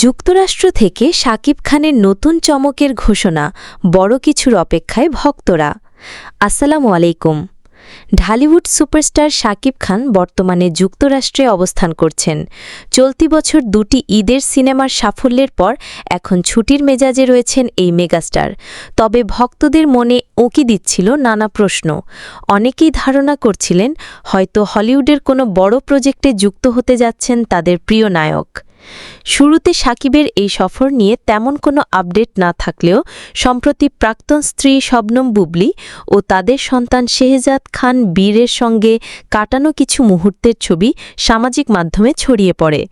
যুক্তরাষ্ট্র থেকে শাকিব খানের নতুন চমকের ঘোষণা, বড় কিছুর অপেক্ষায় ভক্তরা। আসসালামু আলাইকুম। ঢালিউড সুপারস্টার শাকিব খান বর্তমানে যুক্তরাষ্ট্রে অবস্থান করছেন। চলতি বছর দুটি ঈদের সিনেমার সাফল্যের পর এখন ছুটির মেজাজে রয়েছেন এই মেগাস্টার। তবে ভক্তদের মনে উঁকি দিচ্ছিল নানা প্রশ্ন। অনেকেই ধারণা করছিলেন হয়তো হলিউডের কোনো বড় প্রজেক্টে যুক্ত হতে যাচ্ছেন তাদের প্রিয় নায়ক। শুরুতে শাকিবের এই সফর নিয়ে তেমন কোনো আপডেট না থাকলেও সম্প্রতি প্রাক্তন স্ত্রী শবনম বুবলী ও তাদের সন্তান শেহজাদ খান বীরের সঙ্গে কাটানো কিছু মুহূর্তের ছবি সামাজিক মাধ্যমে ছড়িয়ে পড়ে।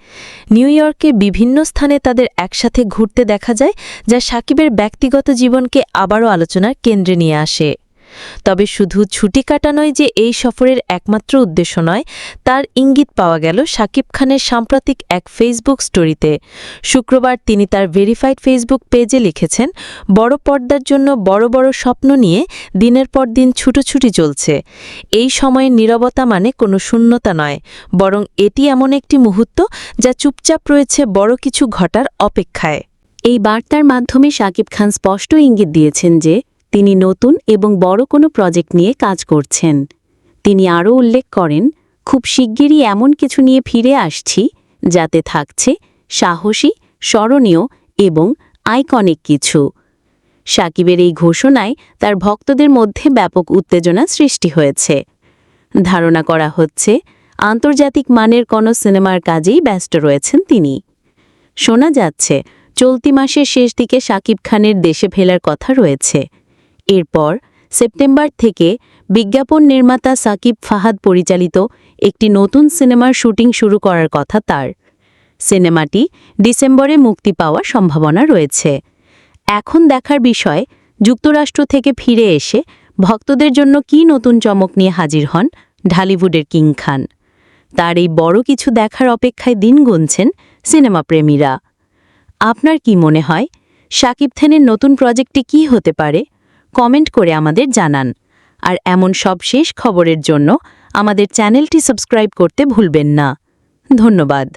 নিউ ইয়র্কের বিভিন্ন স্থানে তাদের একসাথে ঘুরতে দেখা যায়, যা শাকিবের ব্যক্তিগত জীবনকে আবারও আলোচনার কেন্দ্রে নিয়ে আসে। তবে শুধু ছুটি কাটানোই যে এই সফরের একমাত্র উদ্দেশ্য নয়, তার ইঙ্গিত পাওয়া গেল শাকিব খানের সাম্প্রতিক এক ফেসবুক স্টোরিতে। শুক্রবার তিনি তার ভেরিফাইড ফেসবুক পেজে লিখেছেন, বড় পর্দার জন্য বড় বড় স্বপ্ন নিয়ে দিনের পর দিন ছুটোছুটি চলছে। এই সময়ে নীরবতা মানে কোনো শূন্যতা নয়, বরং এটি এমন একটি মুহূর্ত যা চুপচাপ রয়েছে বড় কিছু ঘটার অপেক্ষায়। এই বার্তার মাধ্যমে শাকিব খান স্পষ্ট ইঙ্গিত দিয়েছেন যে তিনি নতুন এবং বড় কোনো প্রজেক্ট নিয়ে কাজ করছেন। তিনি আরও উল্লেখ করেন, খুব শিগগিরই এমন কিছু নিয়ে ফিরে আসছি যাতে থাকছে সাহসী, স্মরণীয় এবং আইকনিক কিছু। শাকিবের এই ঘোষণায় তার ভক্তদের মধ্যে ব্যাপক উত্তেজনা সৃষ্টি হয়েছে। ধারণা করা হচ্ছে আন্তর্জাতিক মানের কোনো সিনেমার কাজেই ব্যস্ত রয়েছেন তিনি। শোনা যাচ্ছে চলতি মাসের শেষ দিকে শাকিব খানের দেশে ফেরার কথা রয়েছে। এরপর সেপ্টেম্বর থেকে বিজ্ঞাপন নির্মাতা সাকিব ফাহাদ পরিচালিত একটি নতুন সিনেমার শুটিং শুরু করার কথা তার। সিনেমাটি ডিসেম্বরে মুক্তি পাওয়ার সম্ভাবনা রয়েছে। এখন দেখার বিষয়, যুক্তরাষ্ট্র থেকে ফিরে এসে ভক্তদের জন্য কী নতুন চমক নিয়ে হাজির হন ঢালিউডের কিং খান। তার এই বড় কিছু দেখার অপেক্ষায় দিন গুনছেন সিনেমাপ্রেমীরা। আপনার কি মনে হয়, শাকিব খানের নতুন প্রজেক্টটি কী হতে পারে? কমেন্ট করে আমাদের জানান। আর এমন সব শেষ খবরের জন্য আমাদের চ্যানেলটি সাবস্ক্রাইব করতে ভুলবেন না। ধন্যবাদ।